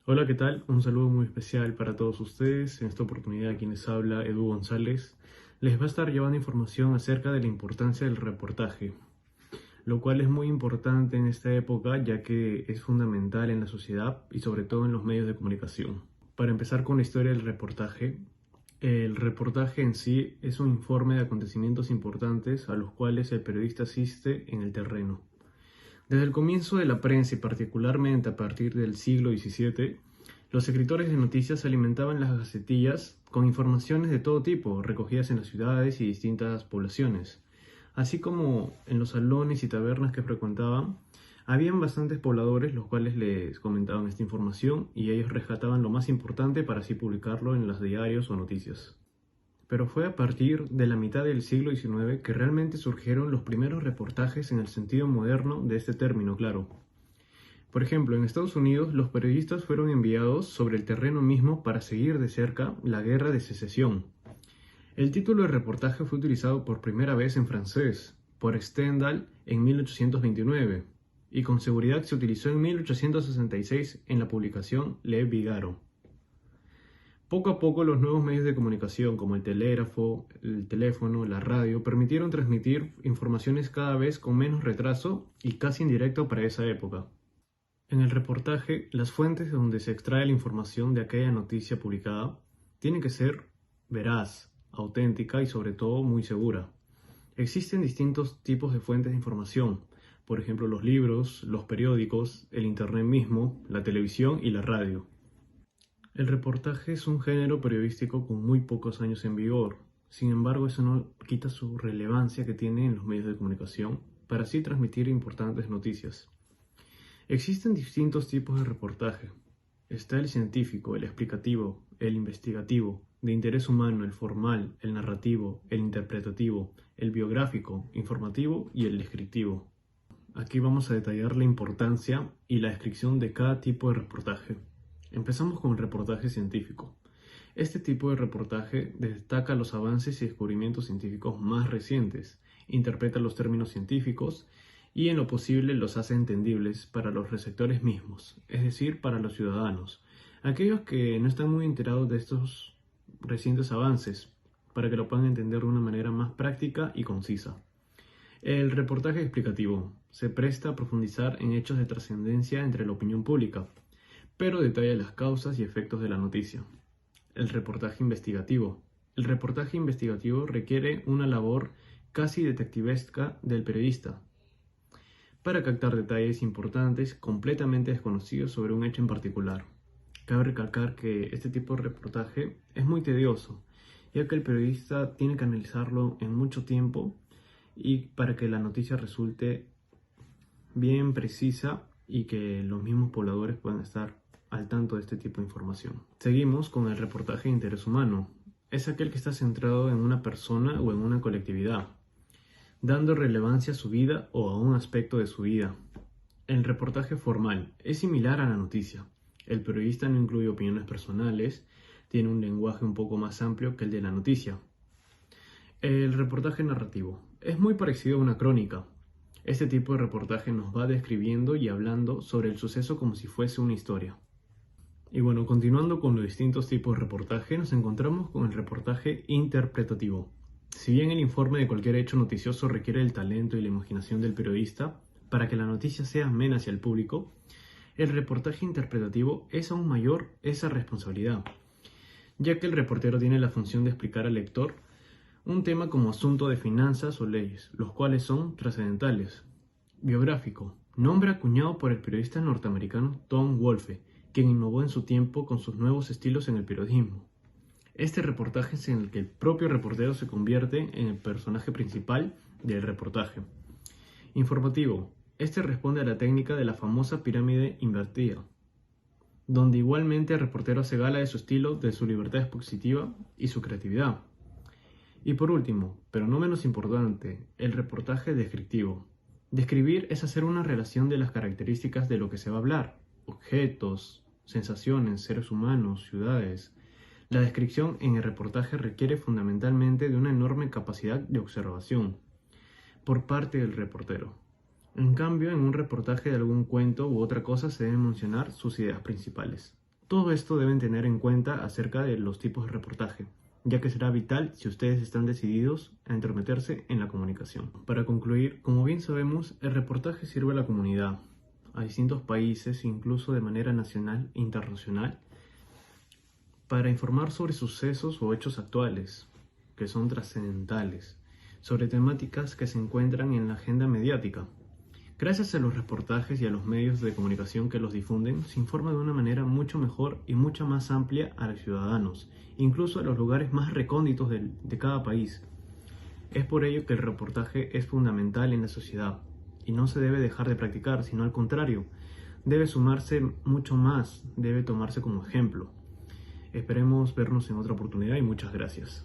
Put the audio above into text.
Hola, ¿qué tal? Un saludo muy especial para todos ustedes. En esta oportunidad, quien les habla, Edu González, les va a estar llevando información acerca de la importancia del reportaje, lo cual es muy importante en esta época ya que es fundamental en la sociedad y sobre todo en los medios de comunicación. Para empezar con la historia del reportaje, el reportaje en sí es un informe de acontecimientos importantes a los cuales el periodista asiste en el terreno. Desde el comienzo de la prensa y particularmente a partir del siglo XVII, los escritores de noticias alimentaban las gacetillas con informaciones de todo tipo, recogidas en las ciudades y distintas poblaciones. Así como en los salones y tabernas que frecuentaban, habían bastantes pobladores los cuales les comentaban esta información y ellos rescataban lo más importante para así publicarlo en los diarios o noticias. Pero fue a partir de la mitad del siglo XIX que realmente surgieron los primeros reportajes en el sentido moderno de este término, claro. Por ejemplo, en Estados Unidos los periodistas fueron enviados sobre el terreno mismo para seguir de cerca la Guerra de Secesión. El título de reportaje fue utilizado por primera vez en francés por Stendhal en 1829 y con seguridad se utilizó en 1866 en la publicación Le Figaro. Poco a poco los nuevos medios de comunicación como el telégrafo, el teléfono, la radio permitieron transmitir informaciones cada vez con menos retraso y casi en directo para esa época. En el reportaje, las fuentes donde se extrae la información de aquella noticia publicada tienen que ser veraz, auténtica y sobre todo muy segura. Existen distintos tipos de fuentes de información, por ejemplo los libros, los periódicos, el internet mismo, la televisión y la radio. El reportaje es un género periodístico con muy pocos años en vigor. Sin embargo, eso no quita su relevancia que tiene en los medios de comunicación para así transmitir importantes noticias. Existen distintos tipos de reportaje. Está el científico, el explicativo, el investigativo, de interés humano, el formal, el narrativo, el interpretativo, el biográfico, informativo y el descriptivo. Aquí vamos a detallar la importancia y la descripción de cada tipo de reportaje. Empezamos con el reportaje científico. Este tipo de reportaje destaca los avances y descubrimientos científicos más recientes, interpreta los términos científicos y en lo posible los hace entendibles para los receptores mismos, es decir, para los ciudadanos, aquellos que no están muy enterados de estos recientes avances, para que lo puedan entender de una manera más práctica y concisa. El reportaje explicativo se presta a profundizar en hechos de trascendencia entre la opinión pública, pero detalla las causas y efectos de la noticia. El reportaje investigativo. El reportaje investigativo requiere una labor casi detectivesca del periodista para captar detalles importantes completamente desconocidos sobre un hecho en particular. Cabe recalcar que este tipo de reportaje es muy tedioso, ya que el periodista tiene que analizarlo en mucho tiempo y para que la noticia resulte bien precisa y que los mismos pobladores puedan estar al tanto de este tipo de información. Seguimos con el reportaje de interés humano. Es aquel que está centrado en una persona o en una colectividad, dando relevancia a su vida o a un aspecto de su vida. El reportaje formal es similar a la noticia. El periodista no incluye opiniones personales, tiene un lenguaje un poco más amplio que el de la noticia. El reportaje narrativo es muy parecido a una crónica. Este tipo de reportaje nos va describiendo y hablando sobre el suceso como si fuese una historia. Y bueno, continuando con los distintos tipos de reportaje, nos encontramos con el reportaje interpretativo. Si bien el informe de cualquier hecho noticioso requiere el talento y la imaginación del periodista para que la noticia sea amena hacia el público, el reportaje interpretativo es aún mayor esa responsabilidad, ya que el reportero tiene la función de explicar al lector un tema como asunto de finanzas o leyes, los cuales son trascendentales. Biográfico. Nombre acuñado por el periodista norteamericano Tom Wolfe, quien innovó en su tiempo con sus nuevos estilos en el periodismo. Este reportaje es en el que el propio reportero se convierte en el personaje principal del reportaje. Informativo. Este responde a la técnica de la famosa pirámide invertida, donde igualmente el reportero hace gala de su estilo, de su libertad expositiva y su creatividad. Y por último, pero no menos importante, el reportaje descriptivo. Describir es hacer una relación de las características de lo que se va a hablar, objetos, sensaciones, seres humanos, ciudades. La descripción en el reportaje requiere fundamentalmente de una enorme capacidad de observación por parte del reportero. En cambio, en un reportaje de algún cuento u otra cosa se deben mencionar sus ideas principales. Todo esto deben tener en cuenta acerca de los tipos de reportaje, ya que será vital si ustedes están decididos a entrometerse en la comunicación. Para concluir, como bien sabemos, el reportaje sirve a la comunidad, a distintos países, incluso de manera nacional e internacional, para informar sobre sucesos o hechos actuales, que son trascendentales, sobre temáticas que se encuentran en la agenda mediática. Gracias a los reportajes y a los medios de comunicación que los difunden, se informa de una manera mucho mejor y mucho más amplia a los ciudadanos, incluso a los lugares más recónditos de cada país. Es por ello que el reportaje es fundamental en la sociedad y no se debe dejar de practicar, sino al contrario, debe sumarse mucho más, debe tomarse como ejemplo. Esperemos vernos en otra oportunidad y muchas gracias.